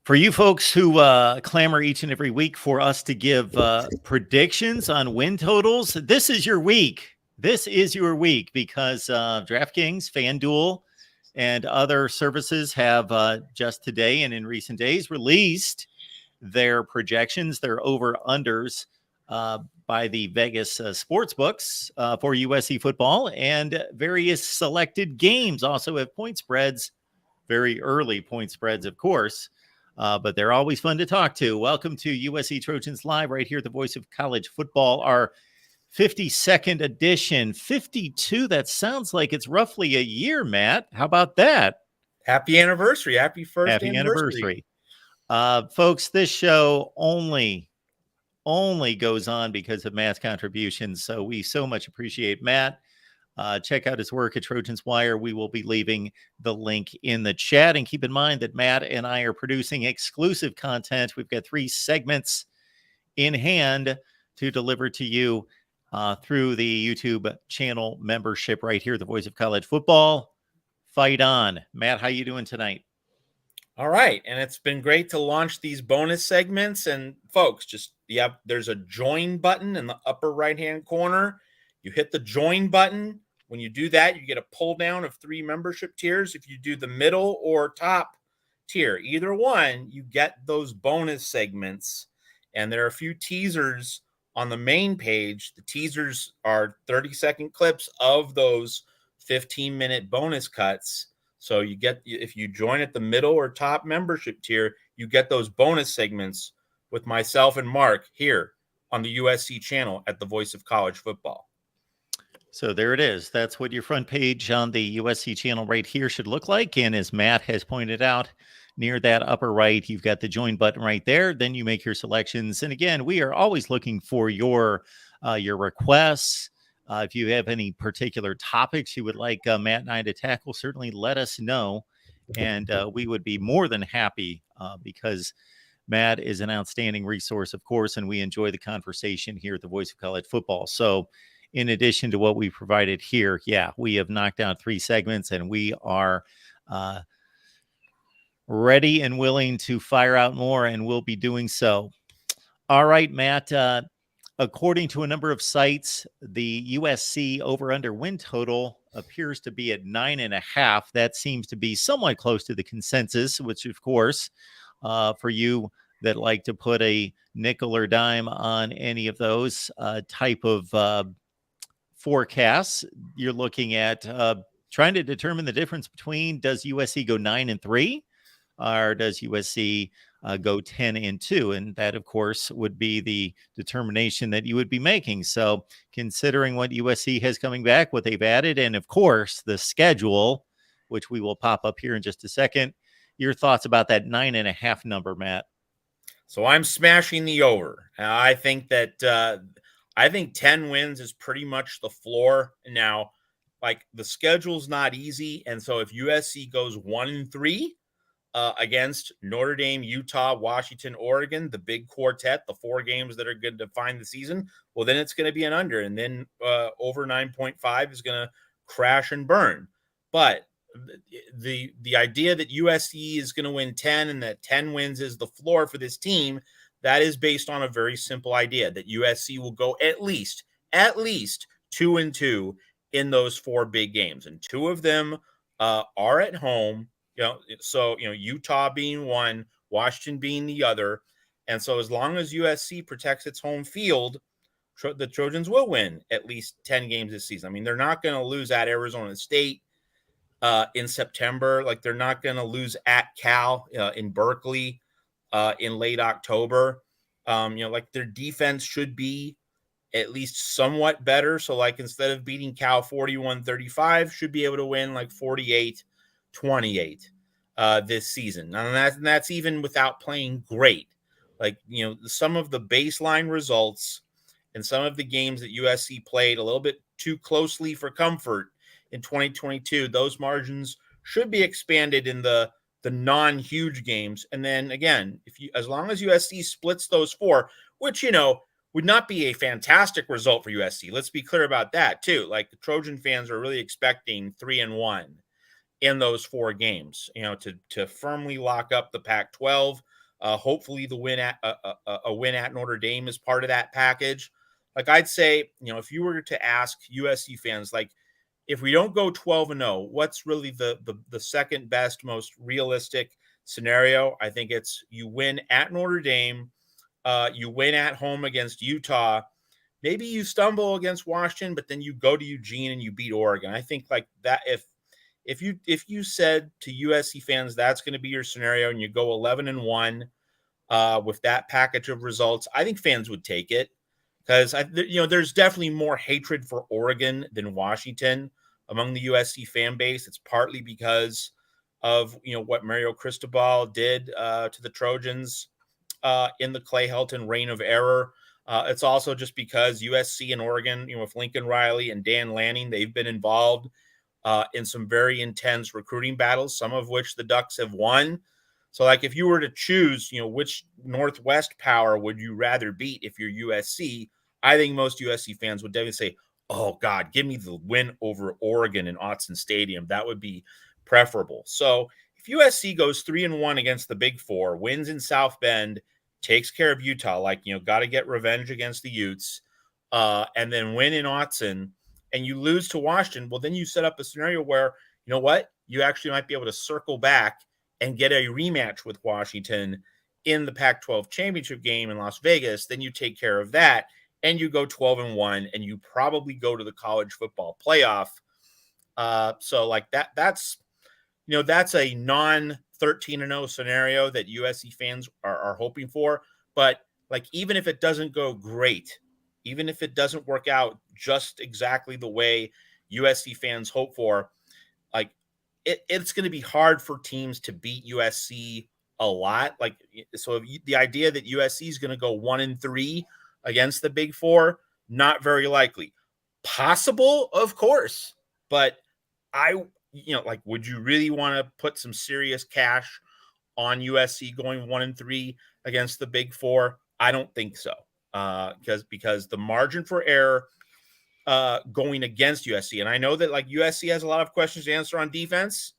For you folks who clamor each and every week for us to give predictions on win totals, this is your week. This is your week because DraftKings, FanDuel, and other services have just today and in recent days released their projections, their over-unders by the Vegas sports books for USC football, and various selected games also have point spreads, very early point spreads, of course. But they're always fun to talk to. Welcome to USC Trojans Live right here, the voice of college football, our 52nd edition. 52, that sounds like it's roughly a year, Matt. How about that? Happy anniversary. Happy first Happy anniversary. Folks, this show only goes on because of Matt's contributions. So we so much appreciate Matt. Check out his work at Trojans Wire. We will be leaving the link in the chat. And keep in mind that Matt and I are producing exclusive content. We've got 3 segments in hand to deliver to you through the YouTube channel membership right here, the voice of college football. Fight on. Matt, how you doing tonight? All right. And it's been great to launch these bonus segments. And folks, there's a join button in the upper right-hand corner. You hit the join button. When you do that, you get a pull down of 3 membership tiers. If you do the middle or top tier, either one, you get those bonus segments. And there are a few teasers on the main page. The teasers are 30-second clips of those 15-minute bonus cuts. So if you join at the middle or top membership tier, you get those bonus segments with myself and Mark here on the USC channel at the Voice of College Football. So there it is. That's what your front page on the USC channel right here should look like. And as Matt has pointed out, near that upper right, you've got the join button right there. Then you make your selections. And again, we are always looking for your requests. If you have any particular topics you would like Matt and I to tackle, certainly let us know. And we would be more than happy because Matt is an outstanding resource, of course, and we enjoy the conversation here at the Voice of College Football. So in addition to what we provided here, we have knocked out 3 segments, and we are ready and willing to fire out more, and we'll be doing so. All right, Matt. According to a number of sites, the USC over-under win total appears to be at 9.5. That seems to be somewhat close to the consensus, which, of course, for you that like to put a nickel or dime on any of those type of forecasts, you're looking at trying to determine the difference between, does USC go 9-3 or does USC go 10-2? And that, of course, would be the determination that you would be making. So considering what USC has coming back, what they've added, and of course the schedule, which we will pop up here in just a second, your thoughts about that 9.5 number, Matt? So I'm smashing the over. I think that I think 10 wins is pretty much the floor. Now, like, the schedule's not easy. And so if USC goes 1-3 against Notre Dame, Utah, Washington, Oregon, the big quartet, the 4 games that are going to define the season, well, then it's going to be an under. And then over 9.5 is going to crash and burn. But the idea that USC is going to win 10 and that 10 wins is the floor for this team, that is based on a very simple idea that USC will go at least 2-2 in those 4 big games, and 2 of them are at home. So Utah being one, Washington being the other, and so as long as USC protects its home field, the Trojans will win at least 10 games this season. I mean, they're not going to lose at Arizona State in September, like they're not going to lose at Cal in Berkeley in late October. Like, their defense should be at least somewhat better. So, like, instead of beating Cal 41-35, should be able to win like 48-28 this season. And that's even without playing great. Like, some of the baseline results and some of the games that USC played a little bit too closely for comfort in 2022, those margins should be expanded in the non-huge games. And then again, as long as USC splits those 4, which, would not be a fantastic result for USC. Let's be clear about that too. Like, the Trojan fans are really expecting 3-1 in those 4 games, to firmly lock up the Pac-12. Hopefully, the win at a win at Notre Dame is part of that package. Like I'd say, if you were to ask USC fans, like if we don't go 12-0, what's really the second best, most realistic scenario? I think it's you win at Notre Dame, you win at home against Utah. Maybe you stumble against Washington, but then you go to Eugene and you beat Oregon. I think like that if you said to USC fans that's going to be your scenario and you go 11-1 with that package of results, I think fans would take it because there's definitely more hatred for Oregon than Washington among the USC fan base. It's partly because of what Mario Cristobal did to the Trojans in the Clay Helton reign of error. It's also just because USC and Oregon, with Lincoln Riley and Dan Lanning, they've been involved in some very intense recruiting battles, some of which the Ducks have won. So, like, if you were to choose, which Northwest power would you rather beat if you're USC, I think most USC fans would definitely say, oh, God, give me the win over Oregon in Autzen Stadium. That would be preferable. So, if USC goes 3-1 against the Big Four, wins in South Bend, takes care of Utah, got to get revenge against the Utes, and then win in Autzen, and you lose to Washington, well, then you set up a scenario where, you actually might be able to circle back and get a rematch with Washington in the Pac-12 championship game in Las Vegas. Then you take care of that, and you go 12-1, and you probably go to the college football playoff. So like that's a non-13-0 scenario that USC fans are hoping for. But like, even if it doesn't go great, even if it doesn't work out just exactly the way USC fans hope for, like it's going to be hard for teams to beat USC a lot. Like, so the idea that USC is going to go 1-3 against the Big Four, not very likely. Possible, of course, but would you really want to put some serious cash on USC going 1-3 against the Big Four? I don't think so. Because the margin for error going against USC, and I know that like USC has a lot of questions to answer on defense.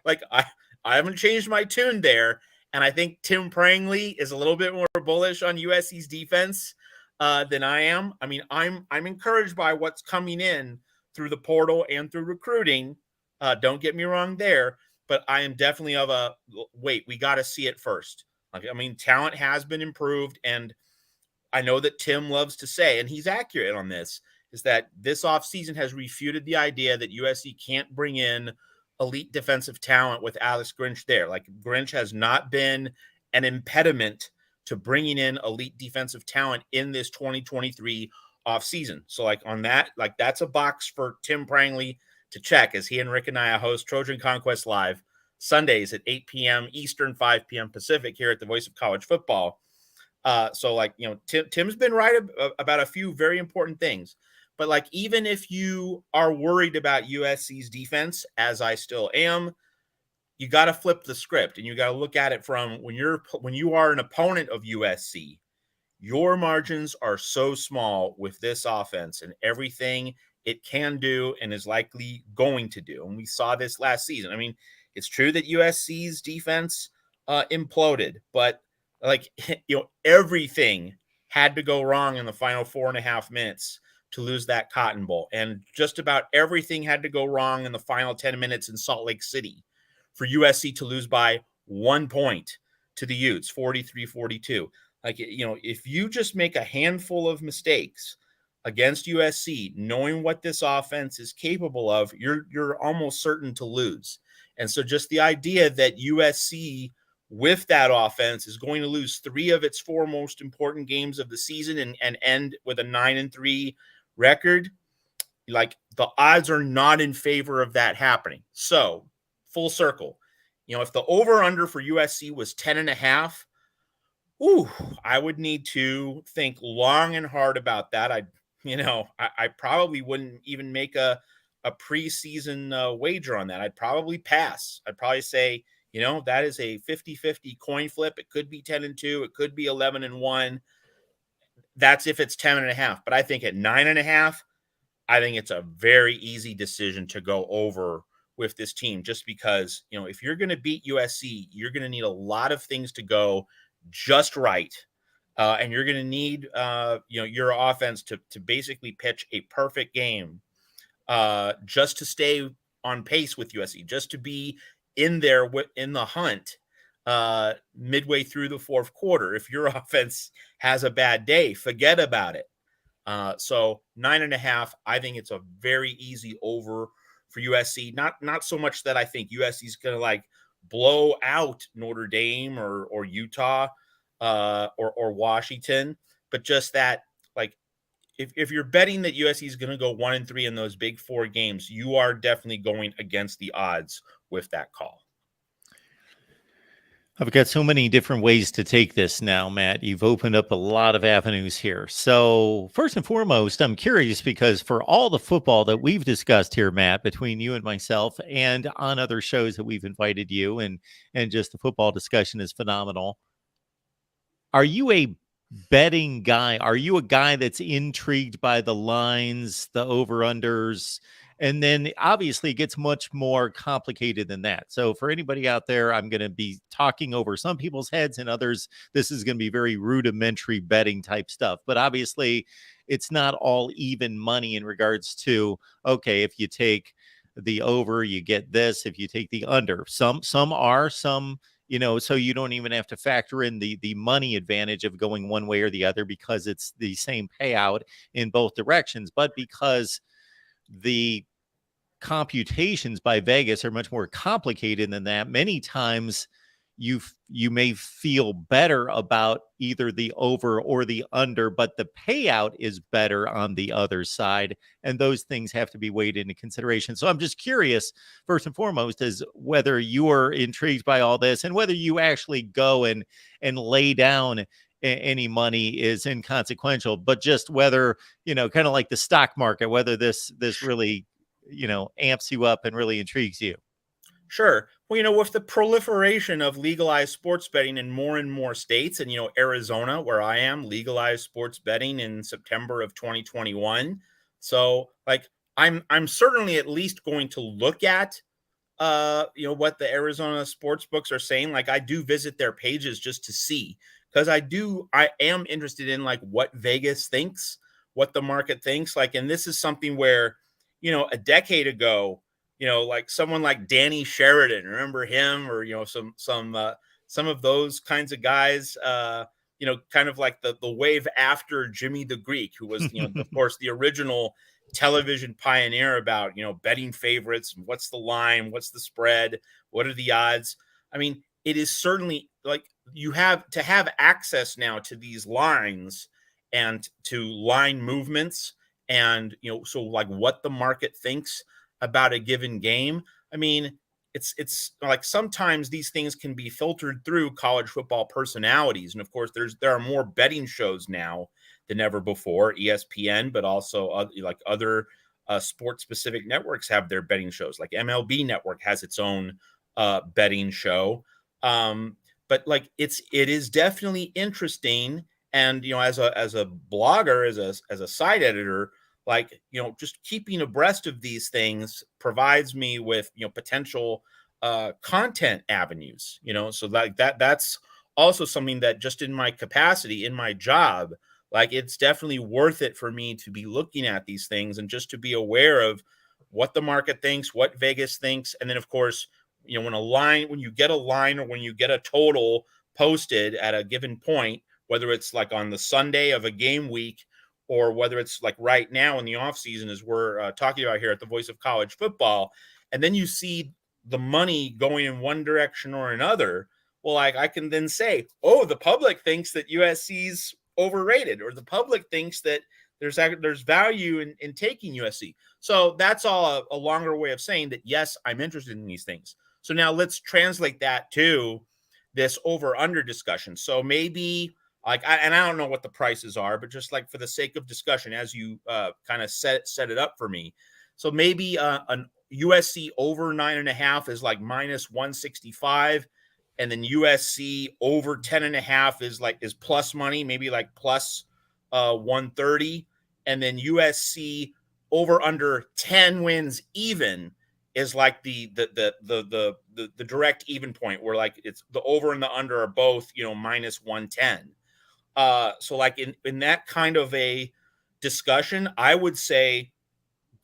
Like I haven't changed my tune there, and I think Tim Prangley is a little bit more bullish on USC's defense than I am. I mean, I'm encouraged by what's coming in through the portal and through recruiting. Don't get me wrong there, but I am definitely of a wait. We got to see it first. Like, I mean, talent has been improved, and I know that Tim loves to say, and he's accurate on this, is that this offseason has refuted the idea that USC can't bring in elite defensive talent with Alex Grinch there. Like, Grinch has not been an impediment to bringing in elite defensive talent in this 2023 offseason. So, like, on that, like, that's a box for Tim Prangley to check as he and Rick and I host Trojan Conquest Live Sundays at 8 p.m. Eastern, 5 p.m. Pacific here at the Voice of College Football. So like, Tim's been right about a few very important things, but like, even if you are worried about USC's defense, as I still am, you got to flip the script and you got to look at it from when you are an opponent of USC, your margins are so small with this offense and everything it can do and is likely going to do. And we saw this last season. I mean, it's true that USC's defense imploded, but like, everything had to go wrong in the final 4.5 minutes to lose that Cotton Bowl. And just about everything had to go wrong in the final 10 minutes in Salt Lake City for USC to lose by 1 point to the Utes, 43-42. Like, if you just make a handful of mistakes against USC, knowing what this offense is capable of, you're almost certain to lose. And so just the idea that USC with that offense is going to lose 3 of its 4 most important games of the season and end with a 9-3 record, like, the odds are not in favor of that happening. So full circle, if the over under for USC was 10.5, I would need to think long and hard about that. I probably wouldn't even make a preseason wager on that. I'd probably pass. I'd probably say, that is a 50-50 coin flip. It could be 10-2. It could be 11-1. That's if it's 10.5. But I think at 9.5, I think it's a very easy decision to go over with this team, just because, if you're going to beat USC, you're going to need a lot of things to go just right. And you're going to need, your offense to basically pitch a perfect game just to stay on pace with USC, just to be in there in the hunt midway through the fourth quarter. If your offense has a bad day, forget about it. So 9.5, I think it's a very easy over for USC. Not so much that I think USC is going to like blow out Notre Dame or Utah or Washington, but just that like if you're betting that USC is going to go 1-3 in those big 4 games, you are definitely going against the odds with that call. I've got so many different ways to take this now, Matt. You've opened up a lot of avenues here. So, first and foremost, I'm curious because for all the football that we've discussed here, Matt, between you and myself and on other shows that we've invited you and just the football discussion is phenomenal. Are you a betting guy? Are you a guy that's intrigued by the lines, the over-unders? And then obviously it gets much more complicated than that. So for anybody out there, I'm going to be talking over some people's heads and others. This is going to be very rudimentary betting type stuff. But obviously it's not all even money in regards to, okay, if you take the over, you get this. If you take the under, some are, some, so you don't even have to factor in the money advantage of going one way or the other because it's the same payout in both directions. But because the computations by Vegas are much more complicated than that, many times you may feel better about either the over or the under, but the payout is better on the other side, and those things have to be weighed into consideration. So I'm just curious, first and foremost, is whether you are intrigued by all this and whether you actually go and lay down any money is inconsequential, but just whether, kind of like the stock market, whether this really, amps you up and really intrigues you. Sure. Well, with the proliferation of legalized sports betting in more and more states, and Arizona, where I am, legalized sports betting in September of 2021. So, like, I'm certainly at least going to look at, what the Arizona sports books are saying. Like, I do visit their pages just to see, because I am interested in like what Vegas thinks, what the market thinks. Like, and this is something where, a decade ago, like someone like Danny Sheridan, remember him, or some of those kinds of guys, kind of like the wave after Jimmy the Greek, who was, of course, the original television pioneer about, betting favorites, what's the line, what's the spread, what are the odds. I mean, it is certainly like you have to have access now to these lines and to line movements and, so like what the market thinks about a given game. I mean, it's like sometimes these things can be filtered through college football personalities, and of course there are more betting shows now than ever before. ESPN, but also other sports specific networks have their betting shows. Like MLB Network has its own betting show. But like it is definitely interesting, and as a blogger, as a site editor, like, just keeping abreast of these things provides me with, potential content avenues, so like that's also something that just in my capacity, in my job, like it's definitely worth it for me to be looking at these things and just to be aware of what the market thinks, what Vegas thinks. And then of course, when you get a line or when you get a total posted at a given point, whether it's like on the Sunday of a game week, or whether it's like right now in the off season, as we're talking about here at the Voice of College Football, and then you see the money going in one direction or another, well, like I can then say, oh, the public thinks that USC's overrated, or the public thinks that there's value in taking USC. So that's all a longer way of saying that, yes, I'm interested in these things. So now let's translate that to this over-under discussion. So maybe I don't know what the prices are, but just like for the sake of discussion, as you kind of set it up for me. So maybe an USC over 9.5 is like minus 165. And then USC over 10.5 is plus money, maybe like plus 130. And then USC over under 10 wins even is like the direct even point where like it's the over and the under are both, minus 110. So like in that kind of a discussion, I would say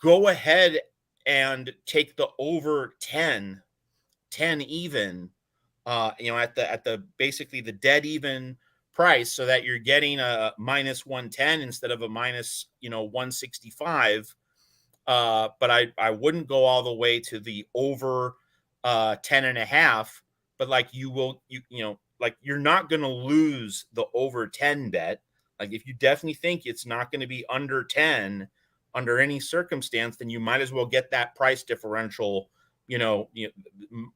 go ahead and take the over 10 even, at the basically the dead even price, so that you're getting a minus 110 instead of a minus 165. But I wouldn't go all the way to the over 10 and a half, but like like you're not going to lose the over 10 bet. Like if you definitely think it's not going to be under 10 under any circumstance, then you might as well get that price differential,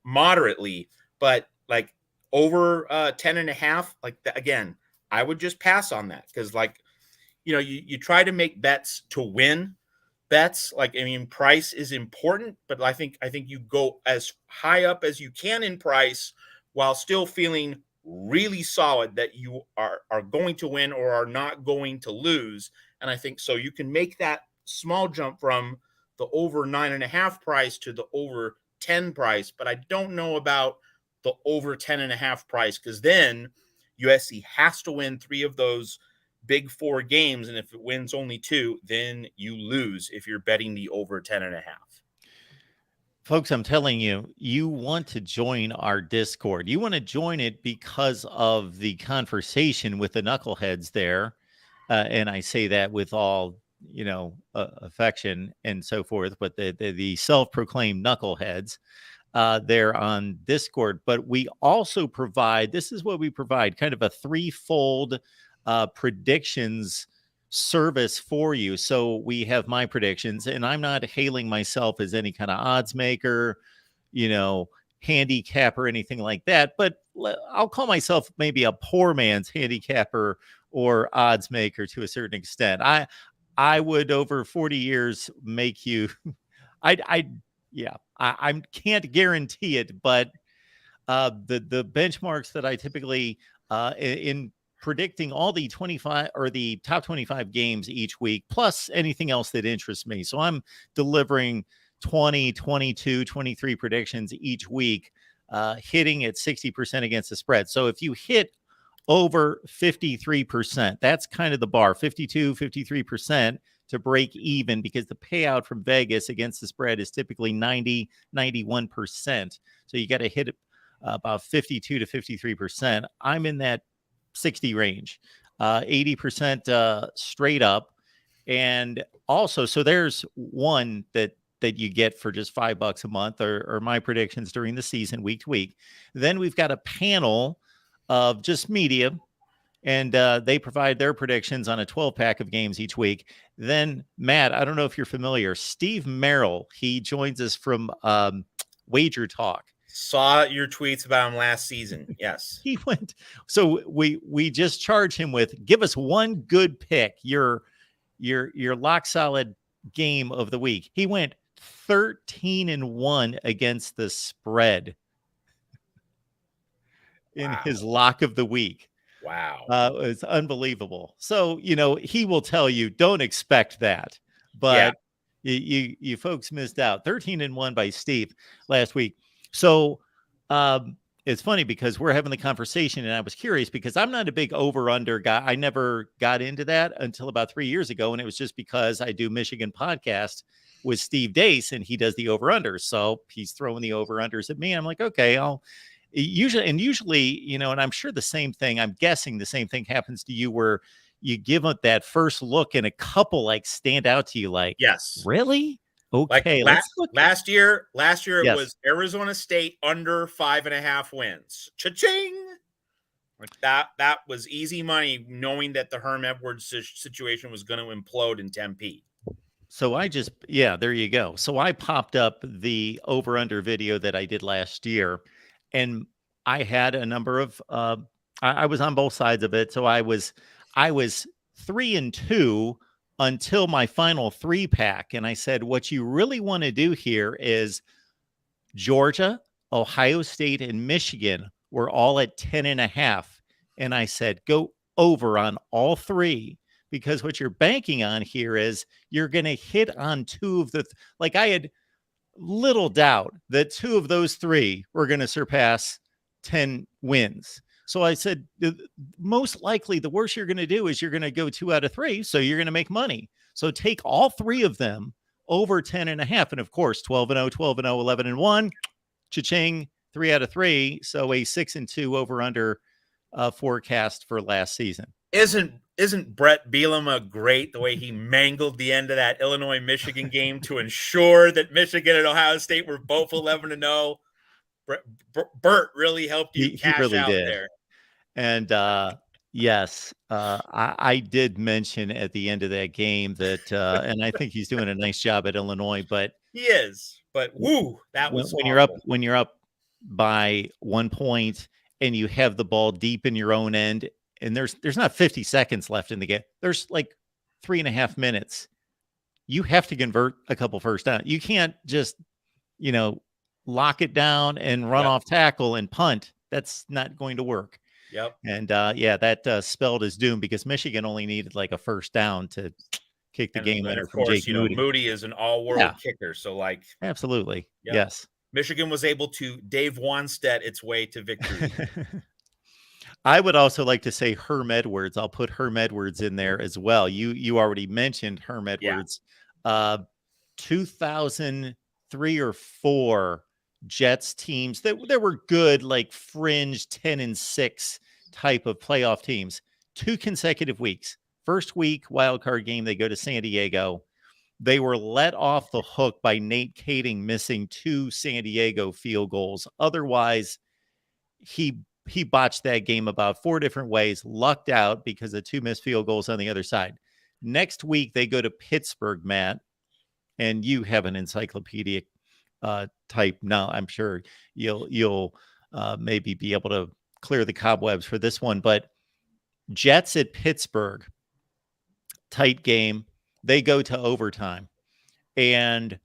moderately. But like over 10 and a half, like again, I would just pass on that, because like, you try to make bets to win bets. Like, I mean, price is important, but I think you go as high up as you can in price while still feeling really solid that you are going to win or are not going to lose. And I think so you can make that small jump from the over 9.5 price to the over 10 price. But I don't know about the over 10.5 price, because then USC has to win 3 of those big 4 games, and if it wins only 2, then you lose if you're betting the over 10.5. Folks, I'm telling you, you want to join our Discord. You want to join it because of the conversation with the knuckleheads there. And I say that with all, affection and so forth, but the self-proclaimed knuckleheads there on Discord. But we also provide, this is what we provide, kind of a threefold predictions service for you. So we have my predictions, and I'm not hailing myself as any kind of odds maker, handicap or anything like that, but I'll call myself maybe a poor man's handicapper or odds maker to a certain extent. I would, over 40 years, make you I can't guarantee it, but the benchmarks that I typically in predicting all the 25 or the top 25 games each week, plus anything else that interests me. So I'm delivering 20, 22, 23 predictions each week, hitting at 60% against the spread. So if you hit over 53%, that's kind of the bar, 52, 53% to break even, because the payout from Vegas against the spread is typically 90, 91%. So you got to hit about 52 to 53%. I'm in that 60 range, 80% straight up. And also, so there's one that you get for just $5 a month, or my predictions during the season, week to week. Then we've got a panel of just media, and they provide their predictions on a 12-pack of games each week. Then, Matt, I don't know if you're familiar, Steve Merrill, he joins us from Wager Talk. Saw your tweets about him last season. Yes. He went, so we just charge him with, give us one good pick, your lock solid game of the week. He went 13-1 against the spread in his lock of the week. Wow. It's unbelievable. So, he will tell you, don't expect that. But you folks missed out. 13-1 by Steve last week. So it's funny because we're having the conversation, and I was curious because I'm not a big over-under guy. I never got into that until about 3 years ago, and it was just because I do Michigan podcast with Steve Dace, and he does the over-unders. So he's throwing the over-unders at me. I'm like, okay, usually, and I'm sure the same thing, I'm guessing the same thing happens to you, where you give it that first look and a couple like stand out to you, like, yes, really? Okay, like let's look. Last year it was Arizona State under 5.5 wins. Cha-ching! Like that was easy money, knowing that the Herm Edwards situation was going to implode in Tempe. So there you go. So I popped up the over-under video that I did last year, and I had a number of I was on both sides of it. So I was 3-2 until my final 3-pack. And I said, what you really want to do here is Georgia, Ohio State, and Michigan were all at 10.5. And I said, go over on all 3, because what you're banking on here is you're going to hit on 2 of the, like I had little doubt that two of those three were going to surpass 10 wins. So I said, most likely the worst you're going to do is you're going to go 2 out of 3. So you're going to make money. So take all three of them over 10.5. And of course, 12-0, 12-0, 11-1, cha-ching, 3 out of 3. So a 6-2 over under forecast for last season. Isn't Brett Bielema great the way he mangled the end of that Illinois-Michigan game to ensure that Michigan and Ohio State were both 11-0? Bert really helped you cash really out did. there. And yes, I did mention at the end of that game that, and I think he's doing a nice job at Illinois, but he is. But woo, that was when awful. you're up by 1 point and you have the ball deep in your own end, and there's not 50 seconds left in the game. There's like 3.5 minutes. You have to convert a couple first down. You can't just, lock it down and run off tackle and punt. That's not going to work. Yep. And that spelled his doom because Michigan only needed like a first down to kick the game winner from Jake Moody. Moody is an all-world kicker, so absolutely, yes. Michigan was able to Dave Wanstead its way to victory. I would also like to say Herm Edwards. I'll put Herm Edwards in there as well. You already mentioned Herm Edwards. 2003 or 4 Jets teams that were good, like fringe 10-6 type of playoff teams. 2 consecutive weeks. First week, wild card game, they go to San Diego. They were let off the hook by Nate Kading missing 2 San Diego field goals. Otherwise, he botched that game about 4 different ways, lucked out because of 2 missed field goals on the other side. Next week, they go to Pittsburgh, Matt, and you have an encyclopedic type now. I'm sure you'll maybe be able to clear the cobwebs for this one, but Jets at Pittsburgh, tight game. They go to overtime. And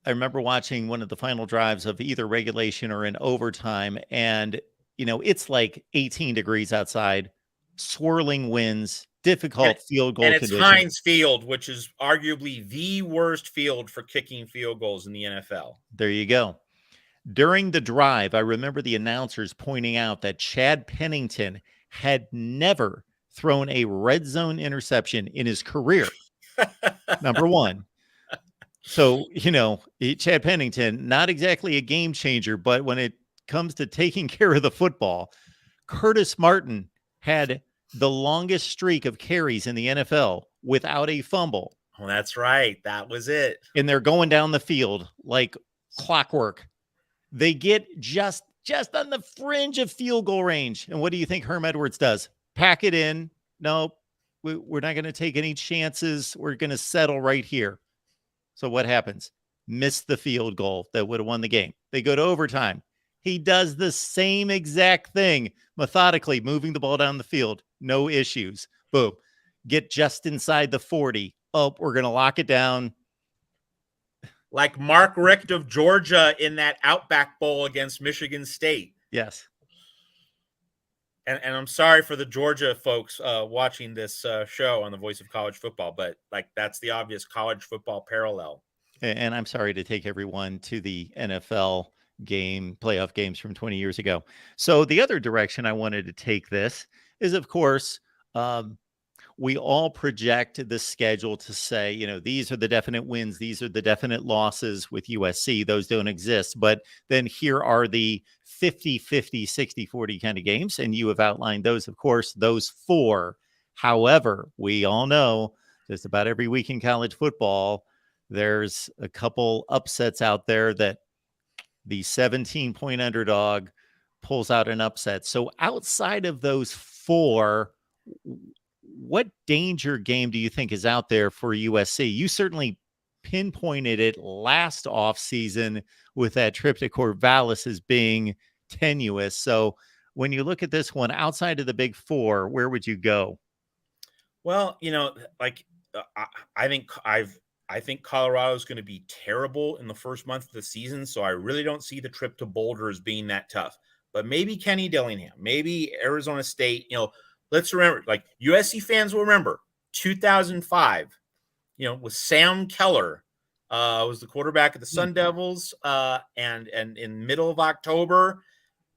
I remember watching one of the final drives of either regulation or in overtime. And, it's like 18 degrees outside, swirling winds, difficult field goal conditions. And it's Heinz Field, which is arguably the worst field for kicking field goals in the NFL. There you go. During the drive, I remember the announcers pointing out that Chad Pennington had never thrown a red zone interception in his career. Number one. So, Chad Pennington, not exactly a game changer, but when it comes to taking care of the football, Curtis Martin had the longest streak of carries in the NFL without a fumble. Oh, that's right. That was it. And they're going down the field like clockwork. They get just on the fringe of field goal range. And what do you think Herm Edwards does? Pack it in. No, we're not going to take any chances. We're going to settle right here. So what happens? Miss the field goal that would have won the game. They go to overtime. He does the same exact thing, methodically moving the ball down the field. No issues. Boom. Get just inside the 40. Oh, we're going to lock it down. Like Mark Richt of Georgia in that Outback Bowl against Michigan State. Yes. And I'm sorry for the Georgia folks watching this show on the Voice of College Football, but that's the obvious college football parallel. And I'm sorry to take everyone to the NFL playoff games from 20 years ago. So the other direction I wanted to take this is, of course, we all project the schedule to say, these are the definite wins. These are the definite losses with USC. Those don't exist. But then here are the 50-50, 60-40 kind of games. And you have outlined those, of course, those 4. However, we all know just about every week in college football, there's a couple upsets out there that the 17-point underdog pulls out an upset. So outside of those 4, what danger game do you think is out there for USC? You certainly pinpointed it last offseason with that trip to Corvallis as being tenuous. So when you look at this one outside of the big 4, where would you go? Well, I think Colorado is going to be terrible in the first month of the season. So I really don't see the trip to Boulder as being that tough. But maybe Kenny Dillingham, maybe Arizona State, let's remember, USC fans will remember 2005, with Sam Keller was the quarterback of the Sun Devils. And in middle of October,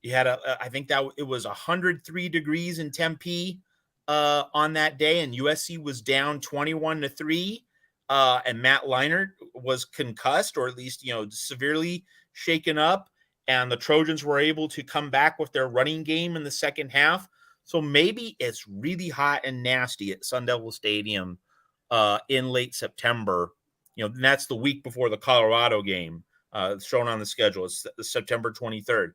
you had I think that it was 103 degrees in Tempe on that day, and USC was down 21-3. And Matt Leinart was concussed, or at least, severely shaken up. And the Trojans were able to come back with their running game in the second half. So maybe it's really hot and nasty at Sun Devil Stadium in late September. And that's the week before the Colorado game shown on the schedule. It's September 23rd.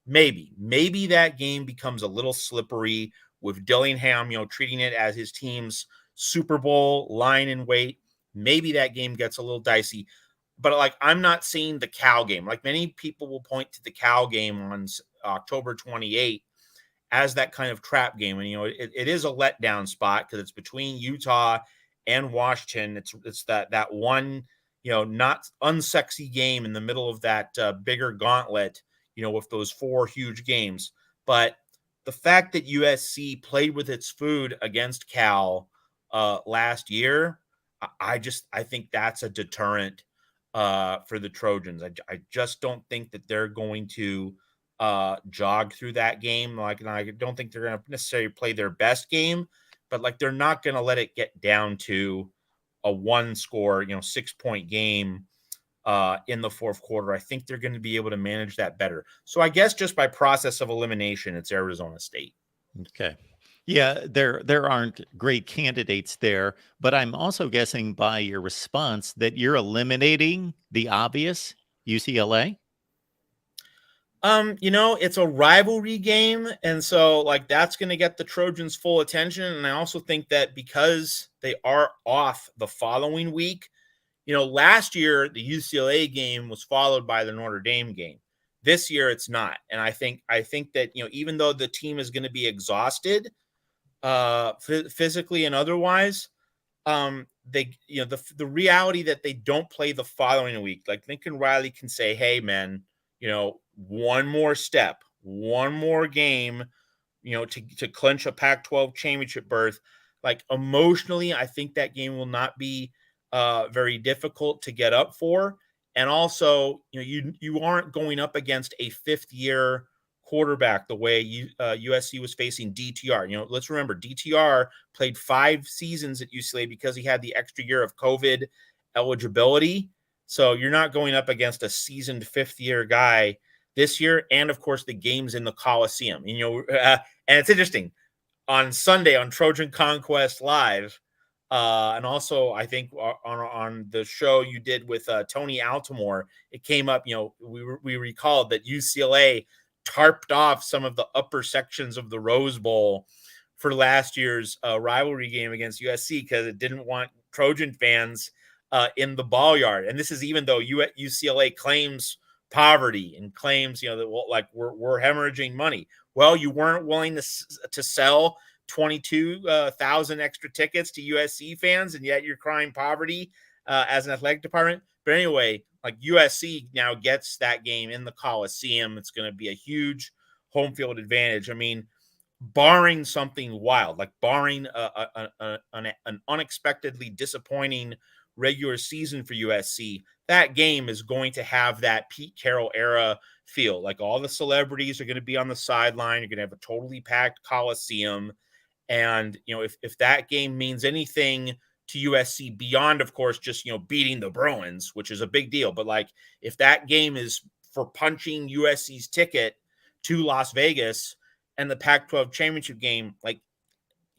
Maybe that game becomes a little slippery with Dillingham, treating it as his team's Super Bowl line and weight. Maybe that game gets a little dicey. But I'm not seeing the Cal game. Like many people will point to the Cal game on October 28th as that kind of trap game. And, it is a letdown spot because it's between Utah and Washington. It's that one, not unsexy game in the middle of that bigger gauntlet, with those 4 huge games. But the fact that USC played with its food against Cal last year, I think that's a deterrent for the Trojans. I just don't think that they're going to jog through that game. I don't think they're going to necessarily play their best game, but they're not going to let it get down to a 1-score, 6-point game in the fourth quarter. I think they're going to be able to manage that better. So I guess just by process of elimination, it's Arizona State. Okay. Yeah, there aren't great candidates there, but I'm also guessing by your response that you're eliminating the obvious UCLA. It's a rivalry game, and so that's going to get the Trojans full attention. And I also think that because they are off the following week, last year the UCLA game was followed by the Notre Dame game. This year it's not. And I think that, even though the team is going to be exhausted physically and otherwise, the reality that they don't play the following week, Lincoln Riley can say, hey man, one more step, one more game, to clinch a Pac-12 championship berth. Emotionally, I think that game will not be very difficult to get up for. And also, you aren't going up against a 5th-year quarterback the way USC was facing DTR. Let's remember, DTR played 5 seasons at UCLA because he had the extra year of COVID eligibility. So you're not going up against a seasoned 5th-year guy this year. And of course, the game's in the Coliseum. And it's interesting. On Sunday on Trojan Conquest Live, and also I think on the show you did with Tony Altimore, it came up. We recalled that UCLA tarped off some of the upper sections of the Rose Bowl for last year's rivalry game against USC because it didn't want Trojan fans in the ball yard. And this is even though UCLA claims poverty and claims, that we're hemorrhaging money. Well, you weren't willing to sell 22,000 extra tickets to USC fans, and yet you're crying poverty as an athletic department. But anyway, USC now gets that game in the Coliseum. It's going to be a huge home field advantage. I mean, barring something wild, barring an unexpectedly disappointing regular season for USC, that game is going to have that Pete Carroll era feel. All the celebrities are going to be on the sideline. You're going to have a totally packed Coliseum. And, if that game means anything to USC beyond, of course, just, beating the Bruins, which is a big deal. But if that game is for punching USC's ticket to Las Vegas and the Pac-12 championship game,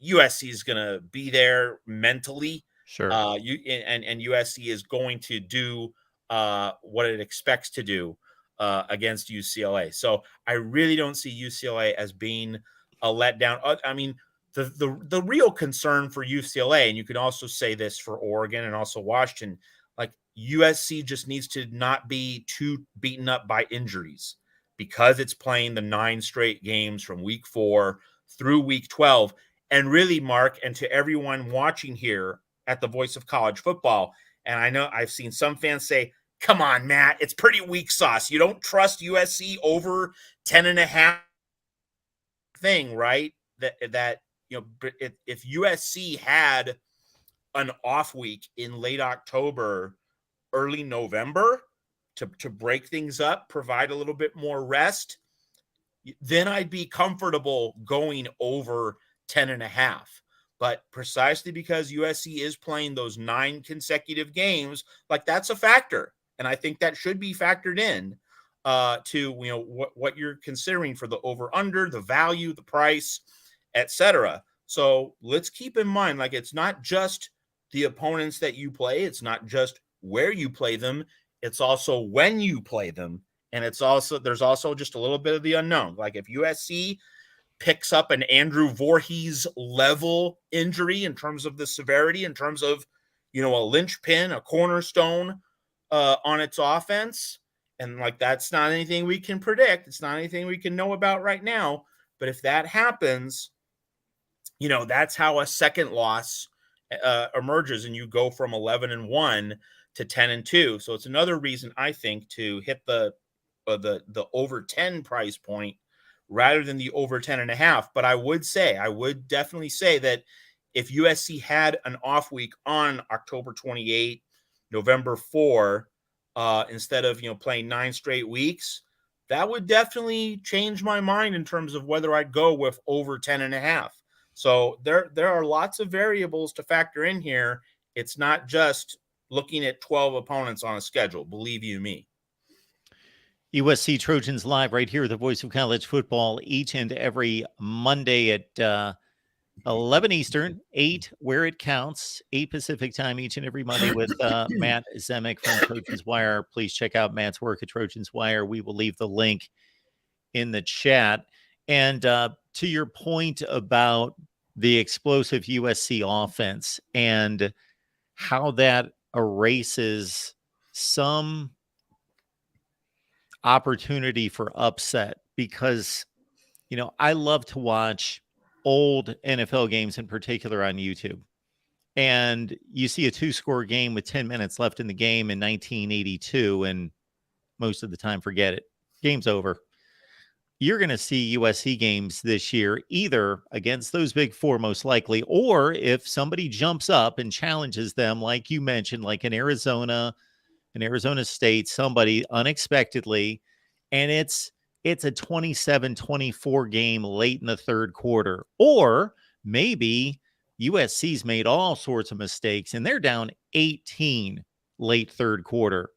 USC is going to be there mentally. Sure. And USC is going to do what it expects to do against UCLA. So I really don't see UCLA as being a letdown. I mean, the real concern for UCLA, and you can also say this for Oregon and also Washington, USC just needs to not be too beaten up by injuries because it's playing the 9 straight games from week 4 through week 12. And really, Mark, and to everyone watching here at the Voice of College Football, and I know I've seen some fans say, come on, Matt, it's pretty weak sauce. You don't trust USC over 10.5 thing, right? That if USC had an off week in late October early November to break things up, provide a little bit more rest, then I'd be comfortable going over 10.5. But precisely because USC is playing those 9 consecutive games, like that's a factor. And I think that should be factored in to what you're considering for the over under, the value, the price, etc. So let's keep in mind, like, it's not just the opponents that you play, it's not just where you play them, it's also when you play them. And there's also just a little bit of the unknown. Like if USC picks up an Andrew Voorhees level injury in terms of the severity, in terms of, a linchpin, a cornerstone on its offense, and like that's not anything we can predict. It's not anything we can know about right now. But if that happens, that's how a second loss emerges, and you go from 11-1 to 10-2. So it's another reason I think to hit the over 10 price point rather than the over 10.5. But I would definitely say that if USC had an off week on October 28, November 4, instead of playing 9 straight weeks, that would definitely change my mind in terms of whether I'd go with over 10.5. So there are lots of variables to factor in here. It's not just looking at 12 opponents on a schedule, believe you me. USC Trojans live right here, the voice of college football, each and every Monday at 11 Eastern, 8 where it counts, 8 Pacific time each and every Monday with Matt Zemek from Trojans Wire. Please check out Matt's work at Trojans Wire. We will leave the link in the chat. And to your point about the explosive USC offense and how that erases some opportunity for upset, because I love to watch old NFL games in particular on YouTube, and you see a 2-score game with 10 minutes left in the game in 1982, and most of the time forget it, game's over. You're going to see USC games this year either against those big four most likely, or if somebody jumps up and challenges them, like you mentioned, like in Arizona State, somebody unexpectedly, and it's a 27-24 game late in the third quarter. Or maybe USC's made all sorts of mistakes and they're down 18 late third quarter.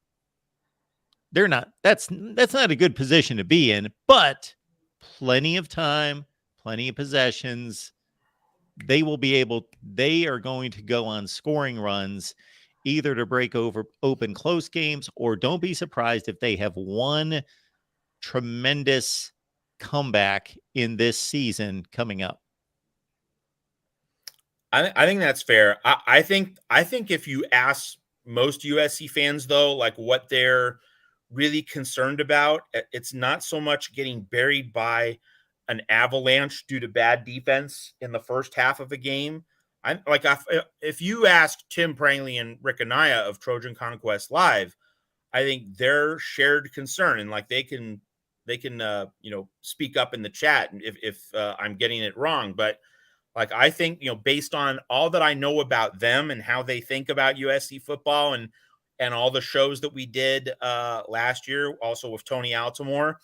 That's not a good position to be in, but plenty of time, plenty of possessions. They are going to go on scoring runs, either to break over open close games, or don't be surprised if they have one tremendous comeback in this season coming up. I think that's fair. I think if you ask most USC fans, though, like what they're really concerned about, it's not so much getting buried by an avalanche due to bad defense in the first half of a game. If you ask Tim Prangley and Rick Anaya of Trojan Conquest Live, I think their shared concern, and like they can speak up in the chat if I'm getting it wrong, but like I think based on all that I know about them and how they think about USC football and all the shows that we did last year, also with Tony Altimore,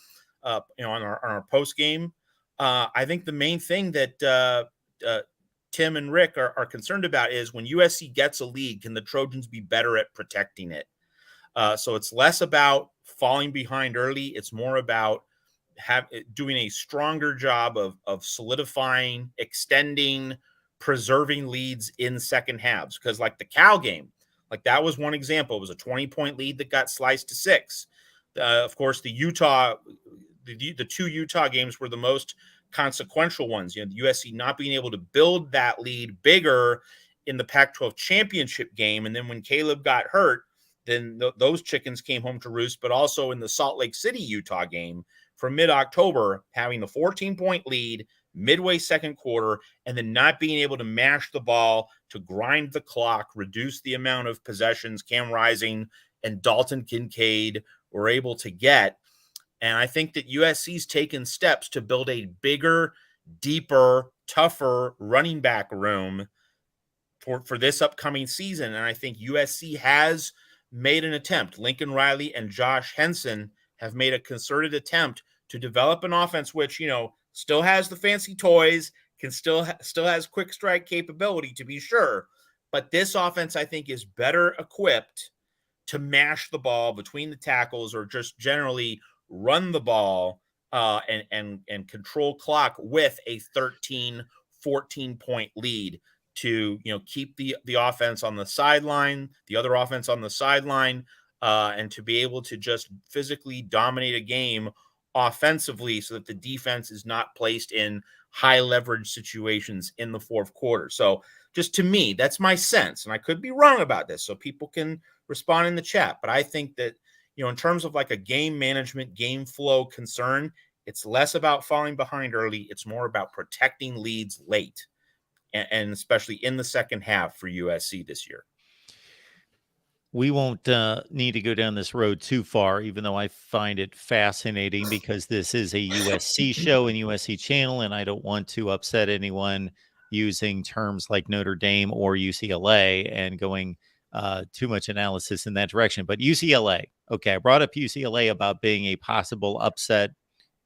on our post game, I think the main thing that Tim and Rick are concerned about is when USC gets a lead, can the Trojans be better at protecting it? So it's less about falling behind early. It's more about doing a stronger job of solidifying, extending, preserving leads in second halves. Because like the Cal game, like that was one example. It was a 20-point lead that got sliced to 6. Of course, the 2 Utah games were the most consequential ones. The USC not being able to build that lead bigger in the Pac-12 championship game. And then when Caleb got hurt, then those chickens came home to roost, but also in the Salt Lake City, Utah game from mid-October, having the 14-point lead midway second quarter, and then not being able to mash the ball to grind the clock, reduce the amount of possessions Cam Rising and Dalton Kincaid were able to get. And I think that USC's taken steps to build a bigger, deeper, tougher running back room for this upcoming season. And I think USC has made an attempt. Lincoln Riley and Josh Henson have made a concerted attempt to develop an offense which, still has the fancy toys, can still has quick strike capability, to be sure. But this offense, I think, is better equipped to mash the ball between the tackles, or just generally run the ball and control clock with a 13, 14-point lead to keep the offense on the sideline, the other offense on the sideline, and to be able to just physically dominate a game offensively, so that the defense is not placed in high leverage situations in the fourth quarter. So just to me, that's my sense, and I could be wrong about this, so people can respond in the chat. But I think that, in terms of like a game management, game flow concern, it's less about falling behind early. It's more about protecting leads late, and especially in the second half for USC this year. We won't need to go down this road too far, even though I find it fascinating, because this is a USC show and USC channel, and I don't want to upset anyone using terms like Notre Dame or UCLA and going too much analysis in that direction. But UCLA, okay, I brought up UCLA about being a possible upset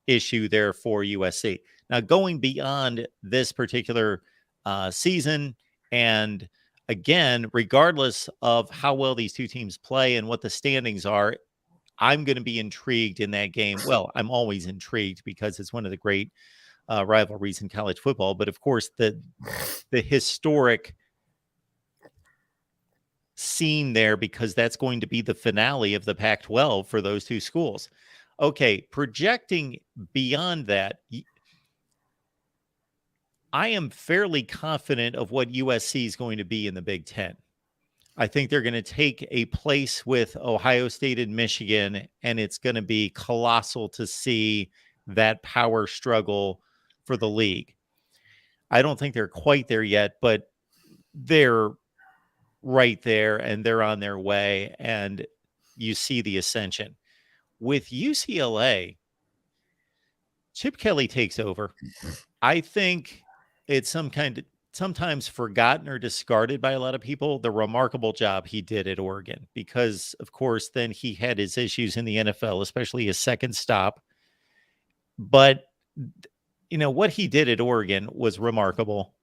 issue there for USC. Now, going beyond this particular season, and again, regardless of how well these two teams play and what the standings are, I'm going to be intrigued in that game. Well, I'm always intrigued because it's one of the great rivalries in college football. But of course, the historic scene there, because that's going to be the finale of the Pac-12 for those two schools. Okay, projecting beyond that, I am fairly confident of what USC is going to be in the Big Ten. I think they're going to take a place with Ohio State and Michigan, and it's going to be colossal to see that power struggle for the league. I don't think they're quite there yet, but they're right there, and they're on their way, and you see the ascension. With UCLA, Chip Kelly takes over. I think it's sometimes forgotten or discarded by a lot of people, the remarkable job he did at Oregon, because of course then he had his issues in the NFL, especially his second stop. But what he did at Oregon was remarkable.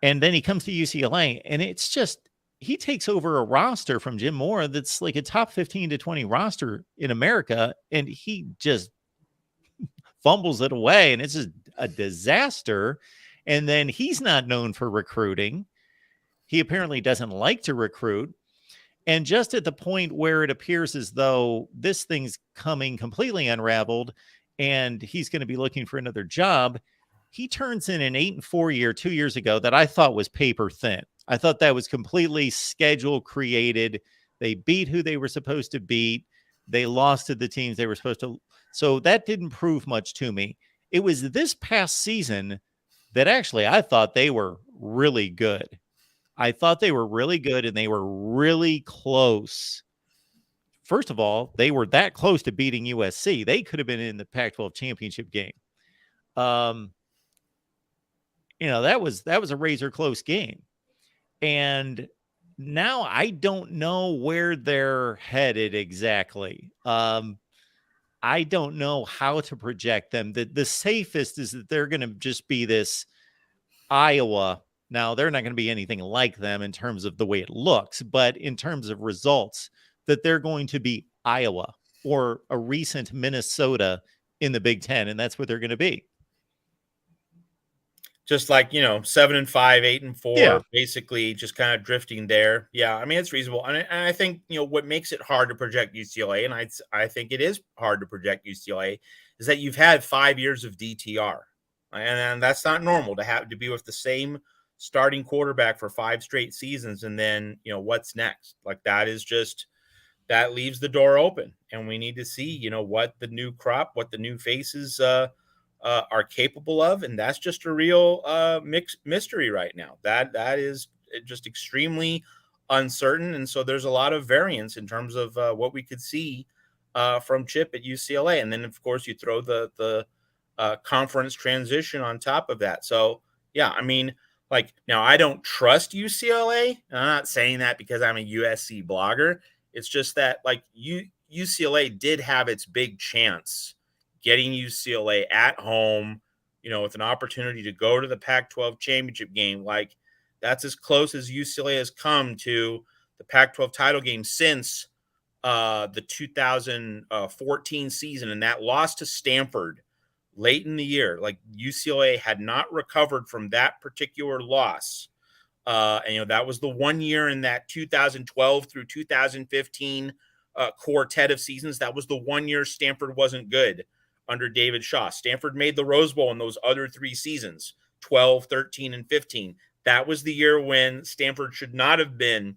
And then he comes to UCLA, and it's just, he takes over a roster from Jim Mora that's like a top 15 to 20 roster in America, and he just fumbles it away, and it's just a disaster. And then he's not known for recruiting. He apparently doesn't like to recruit. And just at the point where it appears as though this thing's coming completely unraveled and he's going to be looking for another job, he turns in an 8-4 year 2 years ago that I thought was paper thin. I thought that was completely schedule created. They beat who they were supposed to beat. They lost to the teams they were supposed to. So that didn't prove much to me. It was this past season that actually I thought they were really good. I thought they were really good, and they were really close. First of all, they were that close to beating USC. They could have been in the Pac-12 championship game. That was a razor close game. And now I don't know where they're headed exactly. I don't know how to project them. The safest is that they're going to just be this Iowa. Now, they're not going to be anything like them in terms of the way it looks, but in terms of results, that they're going to be Iowa or a recent Minnesota in the Big Ten, and that's what they're going to be. Just like, 7-5, 8-4, Yeah. basically just kind of drifting there. Yeah, I mean, it's reasonable. And I think, what makes it hard to project UCLA, and I think it is hard to project UCLA, is that you've had 5 years of DTR. And that's not normal to have to be with the same starting quarterback for 5 straight seasons. And then, what's next? Like, that leaves the door open. And we need to see, what the new crop, what the new faces are capable of, and that's just a real mixed mystery right now. That is just extremely uncertain, and so there's a lot of variance in terms of what we could see from Chip at UCLA, and then of course you throw the conference transition on top of that. So yeah, I mean, like, now I don't trust UCLA, and I'm not saying that because I'm a USC blogger. It's just that like UCLA did have its big chance getting UCLA at home, with an opportunity to go to the Pac-12 championship game. Like that's as close as UCLA has come to the Pac-12 title game since the 2014 season, and that loss to Stanford late in the year. Like UCLA had not recovered from that particular loss. And that was the 1 year in that 2012 through 2015 quartet of seasons. That was the 1 year Stanford wasn't good under David Shaw. Stanford made the Rose Bowl in those other 3 seasons, 12, 13, and 15. That was the year when Stanford should not have been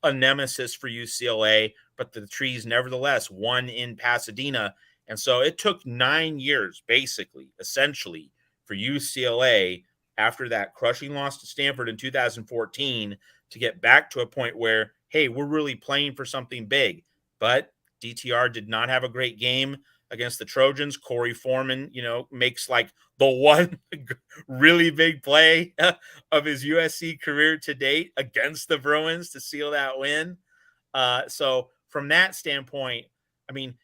a nemesis for UCLA, but the Trees nevertheless won in Pasadena. And so it took 9 years, basically, essentially, for UCLA after that crushing loss to Stanford in 2014 to get back to a point where, hey, we're really playing for something big. But DTR did not have a great game against the Trojans. Corey Foreman, makes like the one really big play of his USC career to date against the Bruins to seal that win. So from that standpoint, I mean,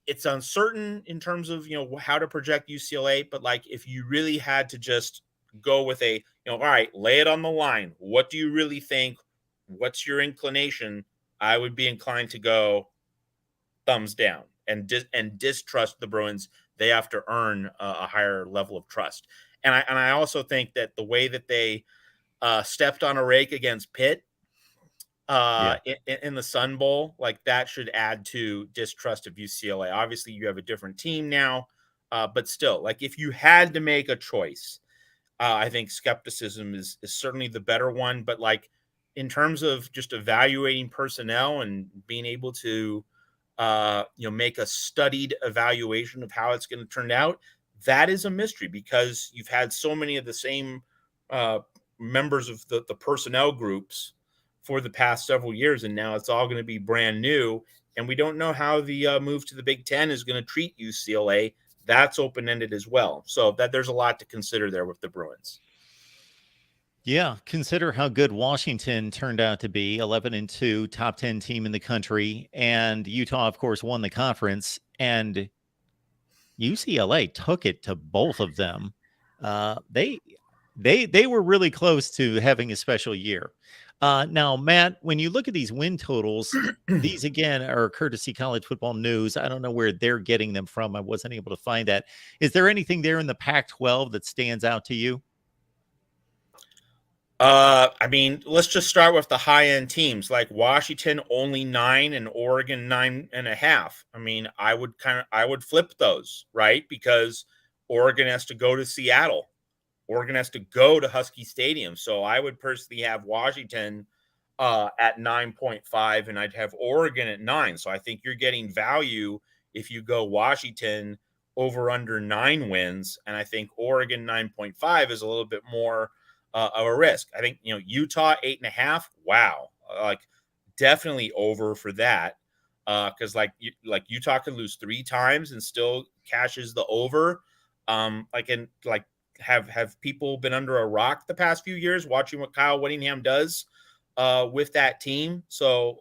it's uncertain in terms of, how to project UCLA, but like if you really had to just go with a, all right, lay it on the line. What do you really think? What's your inclination? I would be inclined to go thumbs down and distrust the Bruins. They have to earn a higher level of trust. And I also think that the way that they stepped on a rake against Pitt in the Sun Bowl, like that should add to distrust of UCLA. Obviously, you have a different team now, but still, like if you had to make a choice, I think skepticism is certainly the better one. But like in terms of just evaluating personnel and being able to make a studied evaluation of how it's going to turn out, that is a mystery because you've had so many of the same members of the personnel groups for the past several years, and now it's all going to be brand new, and we don't know how the move to the Big Ten is going to treat UCLA. That's open-ended as well, so that there's a lot to consider there with the Bruins. Yeah, consider how good Washington turned out to be, 11-2, top 10 team in the country, and Utah, of course, won the conference, and UCLA took it to both of them. They were really close to having a special year. Now, Matt, when you look at these win totals, these again are courtesy College Football News. I don't know where they're getting them from. I wasn't able to find that. Is there anything there in the Pac-12 that stands out to you? I mean, let's just start with the high-end teams like Washington only 9 and Oregon 9.5. I mean, I would flip those, right? Because Oregon has to go to Seattle. Oregon has to go to Husky Stadium. So I would personally have Washington at 9.5 and I'd have Oregon at 9. So I think you're getting value if you go Washington over under 9 wins. And I think Oregon 9.5 is a little bit more of a risk. I think, Utah 8.5. Wow. Like definitely over for that. Cause like Utah could lose 3 times and still cashes the over. Have people been under a rock the past few years watching what Kyle Whittingham does with that team? So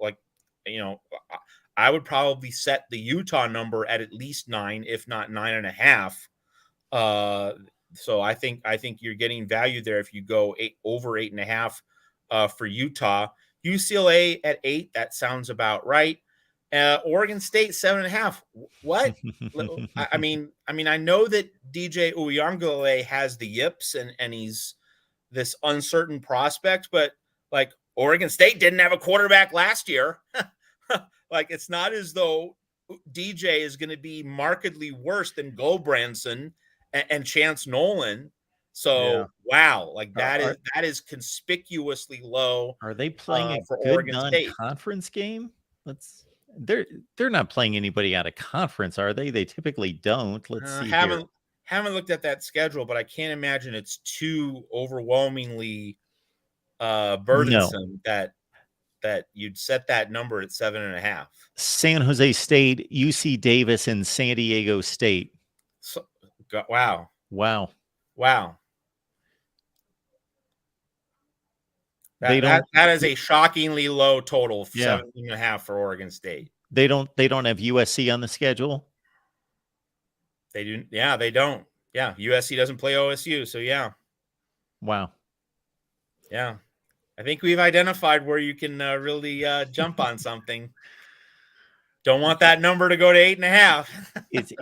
I would probably set the Utah number at least 9, if not 9.5. So I think you're getting value there if you go over 8.5 for Utah. UCLA at 8, that sounds about right. Oregon State 7.5. What? I mean, I know that DJ Uyunglele has the yips and he's this uncertain prospect, but like Oregon State didn't have a quarterback last year. Like it's not as though DJ is going to be markedly worse than Gulbranson and Chance Nolan. So wow, like that is conspicuously low. Are they playing a for good Oregon State non-conference game? They're not playing anybody out of conference, are they? They typically don't. Let's see here. Haven't looked at that schedule, but I can't imagine it's too overwhelmingly burdensome that you'd set that number at 7.5. San Jose State, UC Davis, and San Diego State. So, wow. Wow. They That is a shockingly low total, yeah, 17.5 for Oregon State. they don't have USC on the schedule. They do. Yeah, they don't. Yeah, USC doesn't play OSU. So yeah, Wow. yeah. I think we've identified where you can really jump on something. Don't want that number to go to 8.5.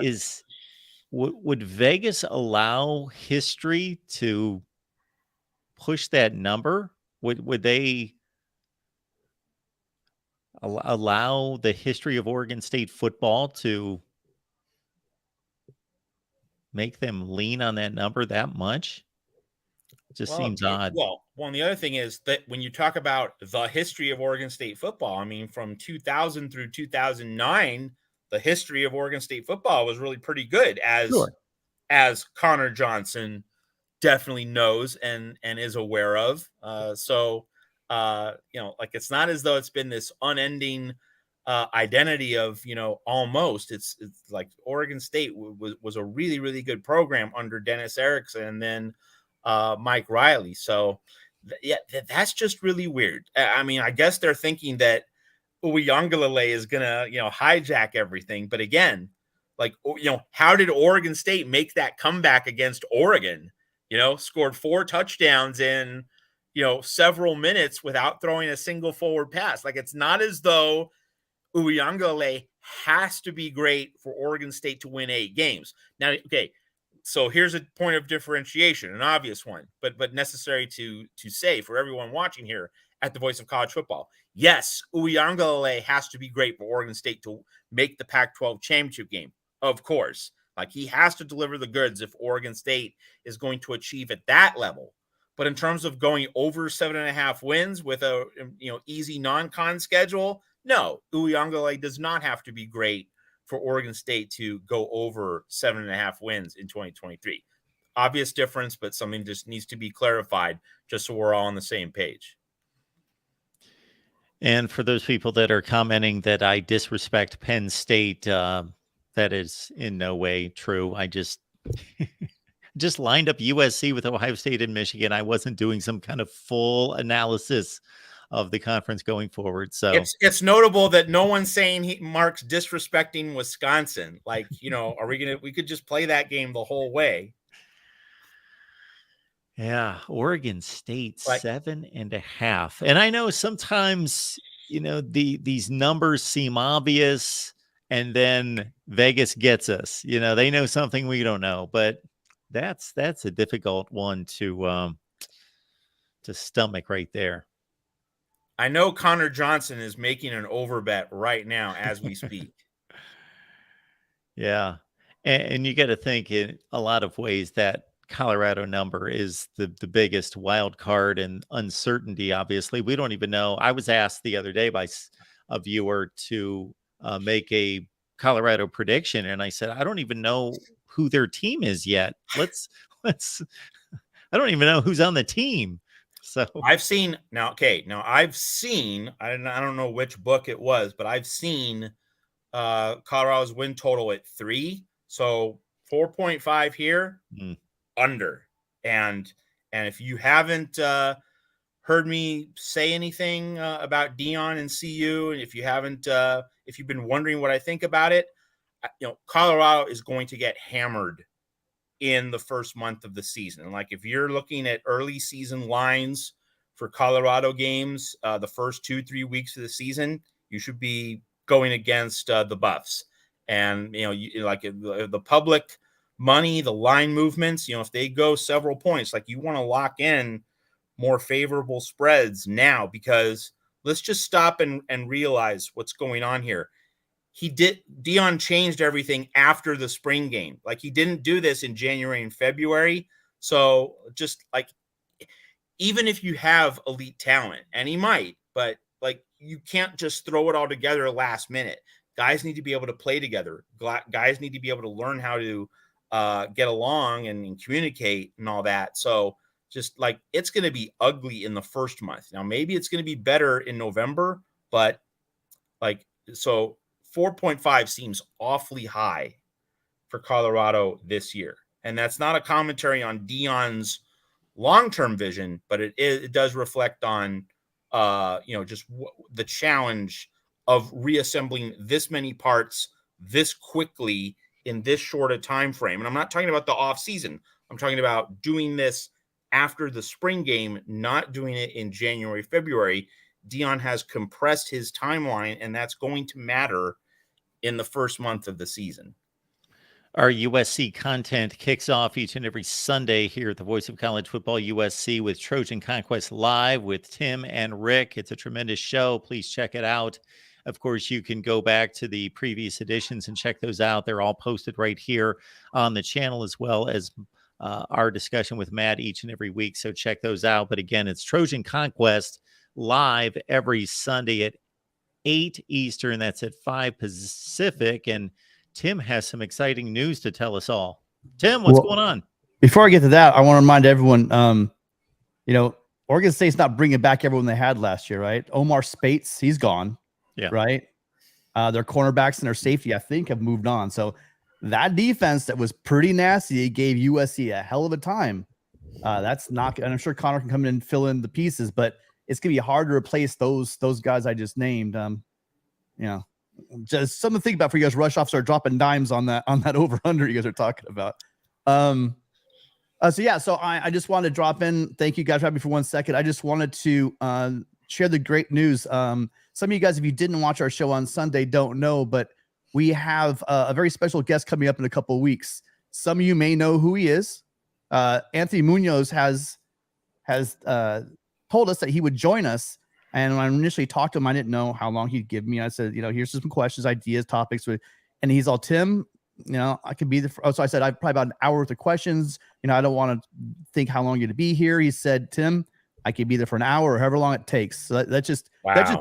Is would Vegas allow history to push that number? Would they allow the history of Oregon State football to make them lean on that number that much? It just seems odd. And the other thing is that when you talk about the history of Oregon State football, I mean, from 2000 through 2009, the history of Oregon State football was really pretty good, Sure. as Connor Johnson definitely knows and is aware of. Like, it's not as though it's been this unending identity of, almost. It's like Oregon State was a really, really good program under Dennis Erickson and then Mike Riley. So that's just really weird. I mean, I guess they're thinking that Uiagalelei is gonna, hijack everything. But again, like, how did Oregon State make that comeback against Oregon? Scored 4 touchdowns in, several minutes without throwing a single forward pass. Like, it's not as though Uiagalelei has to be great for Oregon State to win 8 games. Now, okay, so here's a point of differentiation, an obvious one, but necessary to say for everyone watching here at the Voice of College Football. Yes, Uiagalelei has to be great for Oregon State to make the Pac-12 championship game. Of course, like, he has to deliver the goods if Oregon State is going to achieve at that level. But in terms of going over 7.5 wins with a easy non-con schedule, no, Uiagalelei does not have to be great for Oregon State to go over 7.5 wins in 2023. Obvious difference, but something just needs to be clarified just so we're all on the same page. And for those people that are commenting that I disrespect Penn State, that is in no way true. I just lined up USC with Ohio State and Michigan. I wasn't doing some kind of full analysis of the conference going forward. So it's notable that no one's saying Mark's disrespecting Wisconsin. Like, we could just play that game the whole way. Yeah, Oregon State 7.5. And I know sometimes, these numbers seem obvious and then Vegas gets us. They know something we don't know, but that's a difficult one to stomach right there. I know Connor Johnson is making an over bet right now as we speak. Yeah. And you got to think in a lot of ways that Colorado number is the biggest wild card and uncertainty. Obviously, we don't even know. I was asked the other day by a viewer to make a Colorado prediction, and I said I don't even know who their team is yet. Let's. I don't even know who's on the team. So I've seen I don't know which book it was, but I've seen Colorado's win total at 3. So 4.5 here. Under. And if you haven't heard me say anything about Dion and CU, and if you've been wondering what I think about it, Colorado is going to get hammered in the first month of the season. And like, if you're looking at early season lines for Colorado games, the first 2-3 weeks of the season, you should be going against the Buffs. And, the public money, the line movements, if they go several points, like, you want to lock in more favorable spreads now, because let's just stop and realize what's going on here. Dion changed everything after the spring game. Like, he didn't do this in January and February. So just like, even if you have elite talent, and he might, but like, you can't just throw it all together last minute. Guys need to be able to play together. Guys need to be able to learn how to get along and communicate and all that. So just like, it's going to be ugly in the first month. Now, maybe it's going to be better in November, but like, so 4.5 seems awfully high for Colorado this year. And that's not a commentary on Dion's long-term vision, but it does reflect on, just the challenge of reassembling this many parts this quickly in this short a time frame. And I'm not talking about the off season. I'm talking about doing this after the spring game, not doing it in January, February. Dion has compressed his timeline, and that's going to matter in the first month of the season. Our USC content kicks off each and every Sunday here at the Voice of College Football USC with Trojan Conquest Live with Tim and Rick. It's a tremendous show. Please check it out. Of course, you can go back to the previous editions and check those out. They're all posted right here on the channel, as well as our discussion with Matt each and every week. So check those out. But again, it's Trojan Conquest Live every Sunday at 8 Eastern. That's at 5 Pacific. And Tim has some exciting news to tell us all. Tim, what's going on? Before I get to that, I want to remind everyone, Oregon State's not bringing back everyone they had last year, right? Omar Spates, he's gone. Yeah. Right. Their cornerbacks and their safety, I think, have moved on. So that defense that was pretty nasty gave USC a hell of a time. That's not, and I'm sure Connor can come in and fill in the pieces, but it's going to be hard to replace those guys I just named. Just something to think about for you guys. Rush off, start dropping dimes on that over under you guys are talking about. So I just wanted to drop in. Thank you guys for having me for 1 second. I just wanted to share the great news. Some of you guys, if you didn't watch our show on Sunday, don't know, but we have a very special guest coming up in a couple of weeks. Some of you may know who he is. Anthony Munoz has told us that he would join us. And when I initially talked to him, I didn't know how long he'd give me. I said, here's some questions, ideas, topics. And he's all, Tim, I could be there. So I said, I've probably about an hour worth of questions. I don't want to think how long you're to be here. He said, Tim, I could be there for an hour or however long it takes. So that just